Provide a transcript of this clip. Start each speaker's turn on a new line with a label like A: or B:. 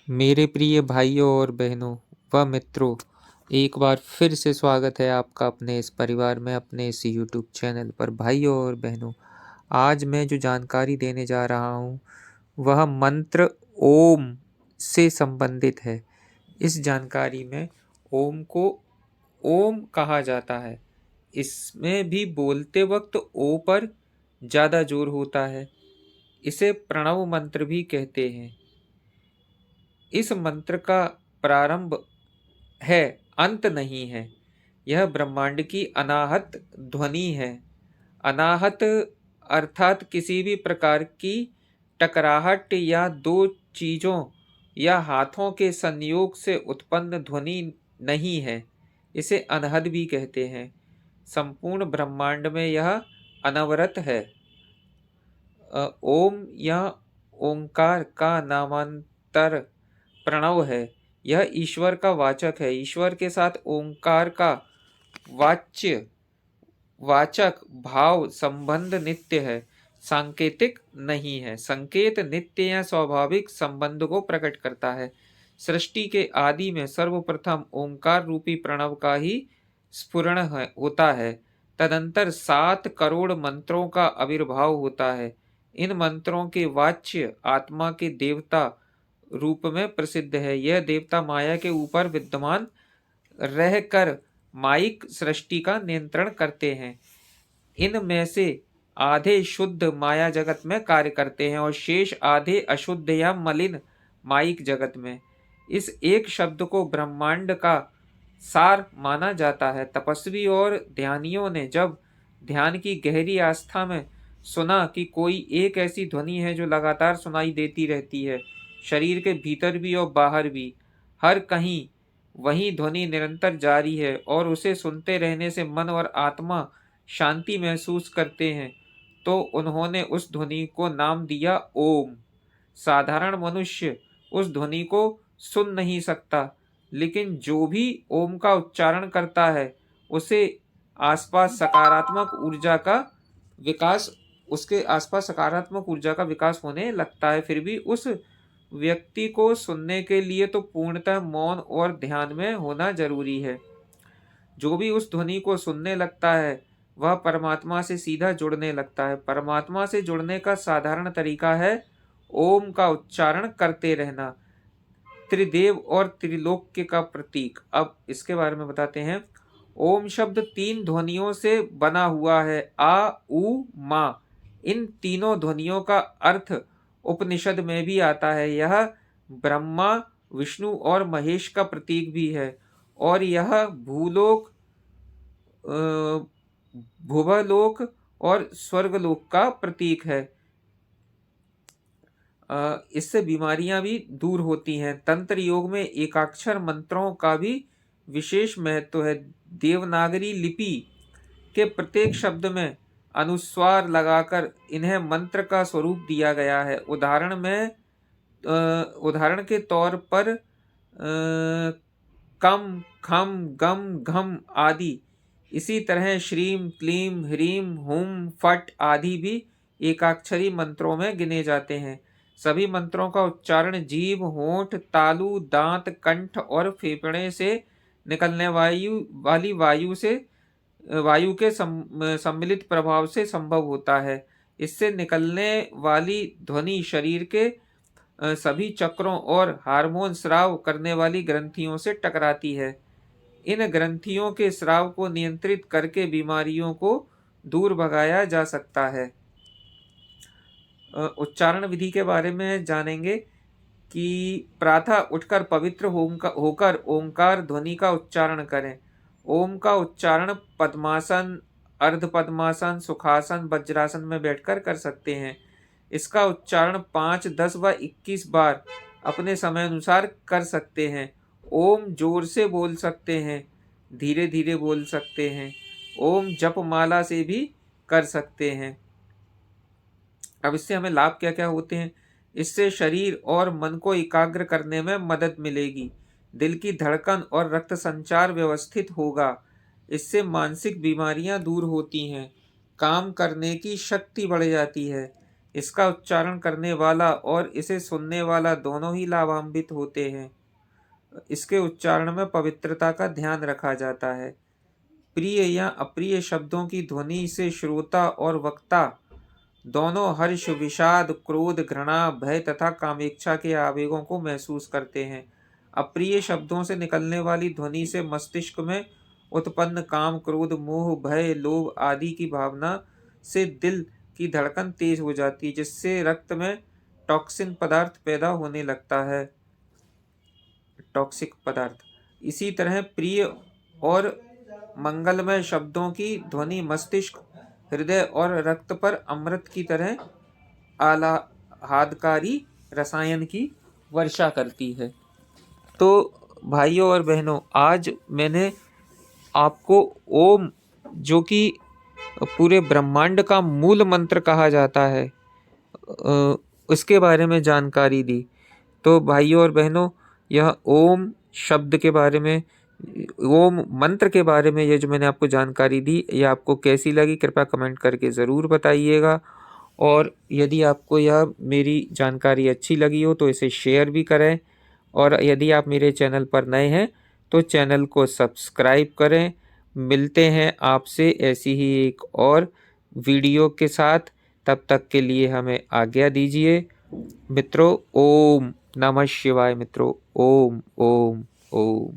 A: मेरे प्रिय भाइयों और बहनों व मित्रों, एक बार फिर से स्वागत है आपका अपने इस परिवार में, अपने इस यूट्यूब चैनल पर। भाइयों और बहनों, आज मैं जो जानकारी देने जा रहा हूँ वह मंत्र ओम से संबंधित है। इस जानकारी में ओम को ओम कहा जाता है। इसमें भी बोलते वक्त ओ पर ज़्यादा जोर होता है। इसे प्रणव मंत्र भी कहते हैं। इस मंत्र का प्रारंभ है, अंत नहीं है। यह ब्रह्मांड की अनाहत ध्वनि है। अनाहत अर्थात किसी भी प्रकार की टकराहट या दो चीजों या हाथों के संयोग से उत्पन्न ध्वनि नहीं है। इसे अनहद भी कहते हैं। संपूर्ण ब्रह्मांड में यह अनवरत है। ओम या ओंकार का नामांतर प्रणव है। यह ईश्वर का वाचक है। ईश्वर के साथ ओंकार का वाचक भाव संबंध नित्य है, सांकेतिक नहीं है। संकेत नित्य या स्वाभाविक संबंध को प्रकट करता है। सृष्टि के आदि में सर्वप्रथम ओंकार रूपी प्रणव का ही स्फुरण होता है। तदंतर 7 करोड़ मंत्रों का आविर्भाव होता है। इन मंत्रों के वाच्य आत्मा के देवता रूप में प्रसिद्ध है। यह देवता माया के ऊपर विद्यमान रहकर माइक सृष्टि का नियंत्रण करते हैं। इनमें से आधे शुद्ध माया जगत में कार्य करते हैं और शेष आधे अशुद्ध या मलिन माइक जगत में। इस एक शब्द को ब्रह्मांड का सार माना जाता है। तपस्वी और ध्यानियों ने जब ध्यान की गहरी आस्था में सुना कि कोई एक ऐसी ध्वनि है जो लगातार सुनाई देती रहती है, शरीर के भीतर भी और बाहर भी, हर कहीं वही ध्वनि निरंतर जारी है और उसे सुनते रहने से मन और आत्मा शांति महसूस करते हैं, तो उन्होंने उस ध्वनि को नाम दिया ओम। साधारण मनुष्य उस ध्वनि को सुन नहीं सकता, लेकिन जो भी ओम का उच्चारण करता है उसे आसपास सकारात्मक ऊर्जा का विकास उसके आसपास सकारात्मक ऊर्जा का विकास होने लगता है। फिर भी उस व्यक्ति को सुनने के लिए तो पूर्णतः मौन और ध्यान में होना जरूरी है। जो भी उस ध्वनि को सुनने लगता है वह परमात्मा से सीधा जुड़ने लगता है। परमात्मा से जुड़ने का साधारण तरीका है ओम का उच्चारण करते रहना। त्रिदेव और त्रिलोक्य का प्रतीक। अब इसके बारे में बताते हैं। ओम शब्द 3 ध्वनियों से बना हुआ है, आ, उ, मा। इन तीनों ध्वनियों का अर्थ उपनिषद में भी आता है। यह ब्रह्मा, विष्णु और महेश का प्रतीक भी है और यह भूलोक, भुवलोक और स्वर्गलोक का प्रतीक है। इससे बीमारियां भी दूर होती हैं। तंत्र योग में एकाक्षर मंत्रों का भी विशेष महत्व है। देवनागरी लिपि के प्रत्येक शब्द में अनुस्वार लगाकर इन्हें मंत्र का स्वरूप दिया गया है। उदाहरण के तौर पर कम, खम, गम, घम आदि। इसी तरह श्रीम, क्लीम, ह्रीम, हुम, फट आदि भी एकाक्षरी मंत्रों में गिने जाते हैं। सभी मंत्रों का उच्चारण जीभ, होंठ, तालु, दांत, कंठ और फेफड़े से निकलने वाली वायु के सम्मिलित प्रभाव से संभव होता है। इससे निकलने वाली ध्वनि शरीर के सभी चक्रों और हार्मोन स्राव करने वाली ग्रंथियों से टकराती है। इन ग्रंथियों के स्राव को नियंत्रित करके बीमारियों को दूर भगाया जा सकता है। उच्चारण विधि के बारे में जानेंगे कि प्रातः उठकर पवित्र होकर ओंकार ध्वनि का उच्चारण करें। ओम का उच्चारण पद्मासन, अर्ध पद्मासन, सुखासन, वज्रासन में बैठकर कर सकते हैं। इसका उच्चारण 5, 10 व 21 बार अपने समय अनुसार कर सकते हैं। ओम जोर से बोल सकते हैं, धीरे धीरे बोल सकते हैं। ओम जपमाला से भी कर सकते हैं। अब इससे हमें लाभ क्या क्या होते हैं। इससे शरीर और मन को एकाग्र करने में मदद मिलेगी। दिल की धड़कन और रक्त संचार व्यवस्थित होगा। इससे मानसिक बीमारियां दूर होती हैं। काम करने की शक्ति बढ़ जाती है। इसका उच्चारण करने वाला और इसे सुनने वाला दोनों ही लाभान्वित होते हैं। इसके उच्चारण में पवित्रता का ध्यान रखा जाता है। प्रिय या अप्रिय शब्दों की ध्वनि से श्रोता और वक्ता दोनों हर्ष, विषाद, क्रोध, घृणा, भय तथा कामेच्छा के आवेगों को महसूस करते हैं। अप्रिय शब्दों से निकलने वाली ध्वनि से मस्तिष्क में उत्पन्न काम, क्रोध, मोह, भय, लोभ आदि की भावना से दिल की धड़कन तेज हो जाती है, जिससे रक्त में टॉक्सिन पदार्थ पैदा होने लगता है, टॉक्सिक पदार्थ। इसी तरह प्रिय और मंगलमय शब्दों की ध्वनि मस्तिष्क, हृदय और रक्त पर अमृत की तरह आह्लादकारी रसायन की वर्षा करती है। तो भाइयों और बहनों, आज मैंने आपको ओम, जो कि पूरे ब्रह्मांड का मूल मंत्र कहा जाता है, उसके बारे में जानकारी दी। तो भाइयों और बहनों, यह ओम शब्द के बारे में, ओम मंत्र के बारे में ये जो मैंने आपको जानकारी दी, ये आपको कैसी लगी कृपया कमेंट करके ज़रूर बताइएगा। और यदि आपको यह मेरी जानकारी अच्छी लगी हो तो इसे शेयर भी करें, और यदि आप मेरे चैनल पर नए हैं तो चैनल को सब्सक्राइब करें। मिलते हैं आपसे ऐसी ही एक और वीडियो के साथ, तब तक के लिए हमें आज्ञा दीजिए मित्रों। ओम नमः शिवाय मित्रों। ओम ओम ओम।